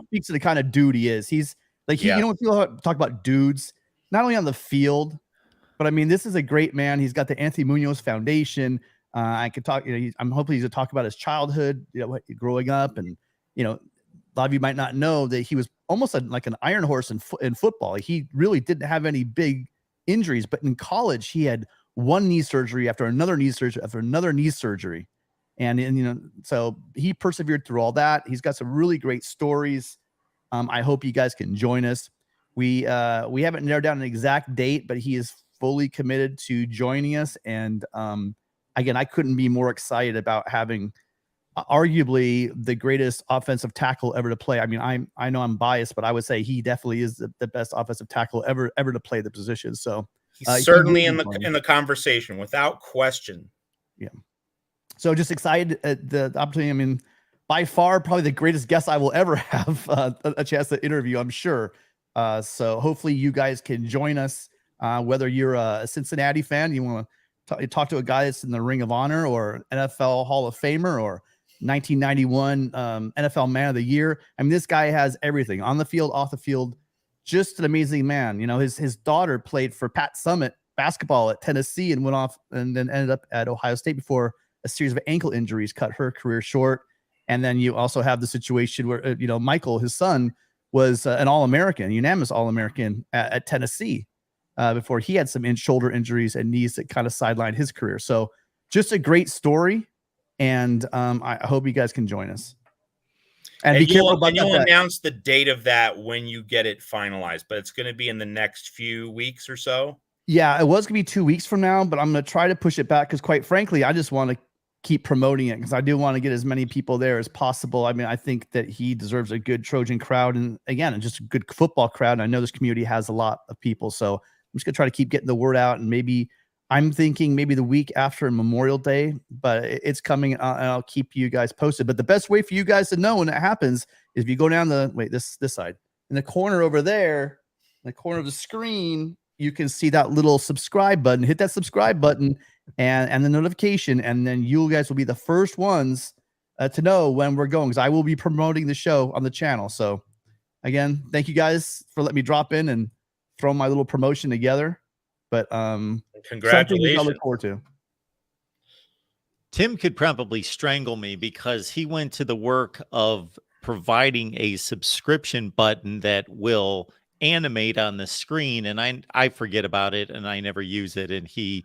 speaks to the kind of dude he is. He's like, when people talk about dudes, not only on the field, but I mean, this is a great man. He's got the Anthony Munoz Foundation. I could talk, I'm hoping he's going to talk about his childhood, growing up. And, a lot of you might not know that he was almost like an iron horse in football. He really didn't have any big injuries, but in college, he had one knee surgery after another knee surgery after another knee surgery. And so he persevered through all that. He's got some really great stories. I hope you guys can join us. We haven't narrowed down an exact date, but he is fully committed to joining us. And again, I couldn't be more excited about having arguably the greatest offensive tackle ever to play. I mean, I know I'm biased, but I would say he definitely is the best offensive tackle ever to play the position. So he's certainly in the conversation without question. Yeah. So just excited at the opportunity. I mean, by far, probably the greatest guest I will ever have a chance to interview, I'm sure. So hopefully you guys can join us, whether you're a Cincinnati fan, you want to talk to a guy that's in the Ring of Honor or NFL Hall of Famer or 1991 NFL Man of the Year. I mean, this guy has everything on the field, off the field. Just an amazing man. His daughter played for Pat Summitt basketball at Tennessee and went off and then ended up at Ohio State before a series of ankle injuries cut her career short. And then you also have the situation where, Michael, his son, was an All-American, unanimous All-American at Tennessee before he had some shoulder injuries and knees that kind of sidelined his career. So just a great story. And I hope you guys can join us. And be careful about you'll announce the date of that when you get it finalized, but it's going to be in the next few weeks or so. Yeah, it was going to be 2 weeks from now, but I'm going to try to push it back because, quite frankly, I just want to keep promoting it because I do want to get as many people there as possible. I mean, I think that he deserves a good Trojan crowd and, again, just a good football crowd. And I know this community has a lot of people, so I'm just going to try to keep getting the word out. And maybe I'm thinking maybe the week after Memorial Day, but it's coming and I'll keep you guys posted. But the best way for you guys to know when it happens is if you go down this side in the corner over there, in the corner of the screen, you can see that little subscribe button. Hit that subscribe button and the notification, and then you guys will be the first ones to know when we're going, because I will be promoting the show on the channel. So again, thank you guys for letting me drop in and throw my little promotion together. But congratulations. I look forward to. Tim could probably strangle me because he went to the work of providing a subscription button that will animate on the screen, and I forget about it and I never use it. And he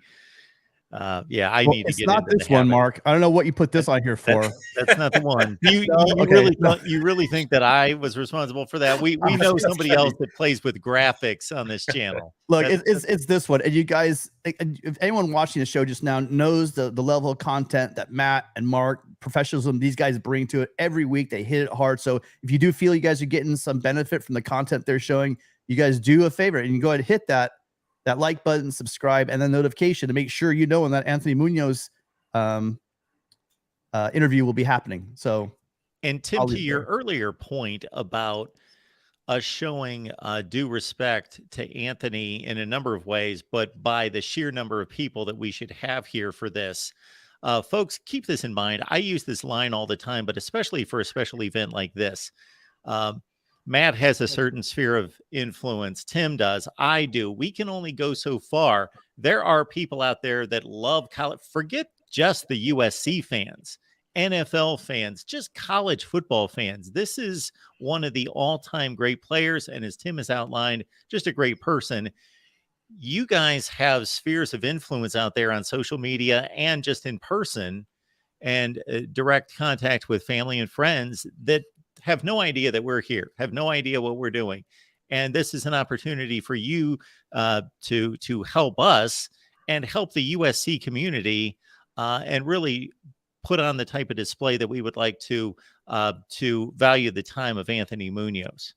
Yeah, I Well, need to it's get not into this the one, habit. Mark. I don't know what you put this on here for. That's not the one. You No? you Okay. really No. you really think that I was responsible for that? We know somebody else that plays with graphics on this channel. Look, That's it's this one, and you guys, if anyone watching the show just now knows the level of content that Matt and Mark, professionalism, these guys bring to it every week. They hit it hard. So if you do feel you guys are getting some benefit from the content they're showing, you guys do a favor and you go ahead and hit that like button, subscribe, and then notification to make sure you know when that Anthony Munoz interview will be happening. So, And Tim, I'll to leave it your there. earlier point about us showing due respect to Anthony in a number of ways, but by the sheer number of people that we should have here for this. Folks, keep this in mind. I use this line all the time, but especially for a special event like this. Matt has a certain sphere of influence. Tim does. I do. We can only go so far. There are people out there that love college. Forget just the USC fans, NFL fans, just college football fans. This is one of the all-time great players, and as Tim has outlined, just a great person. You guys have spheres of influence out there on social media and just in person, and direct contact with family and friends that have no idea that we're here, have no idea what we're doing. And this is an opportunity for you to help us and help the USC community and really put on the type of display that we would like to value the time of Anthony Munoz.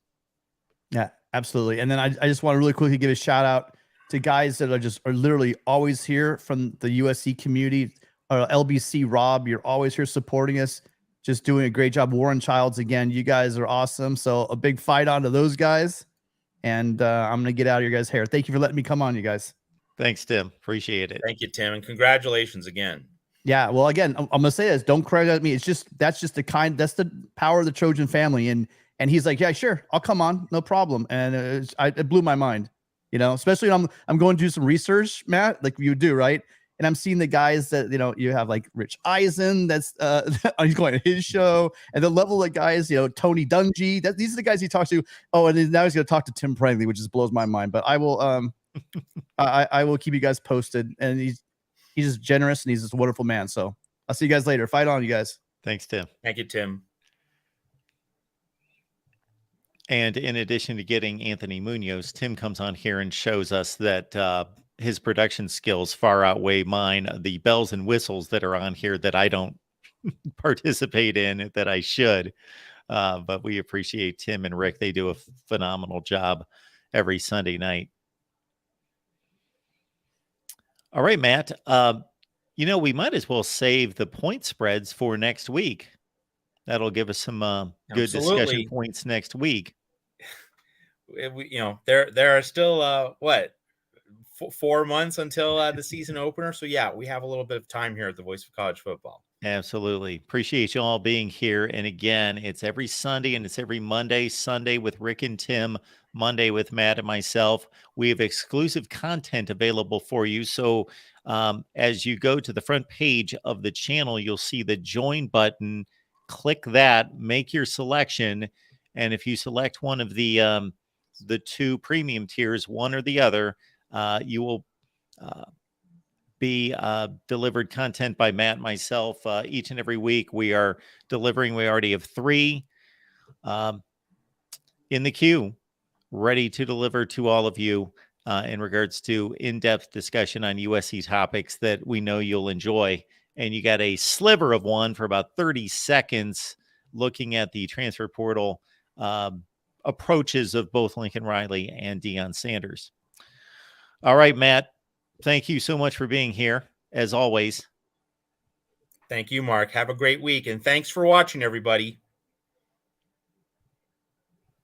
Yeah, absolutely. And then I just want to really quickly give a shout out to guys that are literally always here from the USC community. LBC Rob, you're always here supporting us, just doing a great job. Warren Childs, again, you guys are awesome. So a big fight on to those guys. And I'm going to get out of your guys' hair. Thank you for letting me come on, you guys. Thanks, Tim. Appreciate it. Thank you, Tim, and congratulations again. Yeah, well, again, I'm going to say this. Don't credit me. That's just that's the power of the Trojan family. And he's like, yeah, sure, I'll come on, no problem. And it blew my mind, especially when I'm going to do some research, Matt, like you do, right? And I'm seeing the guys that, you have like Rich Eisen, that's he's going to his show, and the level of guys, Tony Dungy, these are the guys he talks to. Oh, and now he's going to talk to Tim Prangley, which just blows my mind. But I will, I will keep you guys posted. And he's just generous and he's just a wonderful man. So I'll see you guys later. Fight on, you guys. Thanks, Tim. Thank you, Tim. And in addition to getting Anthony Munoz, Tim comes on here and shows us that his production skills far outweigh mine. The bells and whistles that are on here that I don't participate in, that I should. But we appreciate Tim and Rick. They do a phenomenal job every Sunday night. All right, Matt. We might as well save the point spreads for next week. That'll give us some good discussion points next week. There are still 4 months until the season opener. So yeah, we have a little bit of time here at the Voice of College Football. Absolutely. Appreciate you all being here. And again, it's every Sunday and it's every Monday. Sunday with Rick and Tim, Monday with Matt and myself. We have exclusive content available for you. So as you go to the front page of the channel, you'll see the join button. Click that, make your selection. And if you select one of the two premium tiers, one or the other, you will be delivered content by Matt and myself each and every week. We are delivering. We already have 3 in the queue, ready to deliver to all of you in regards to in-depth discussion on USC topics that we know you'll enjoy. And you got a sliver of one for about 30 seconds looking at the transfer portal approaches of both Lincoln Riley and Deion Sanders. All right, Matt, thank you so much for being here, as always. Thank you, Mark. Have a great week, and thanks for watching, everybody.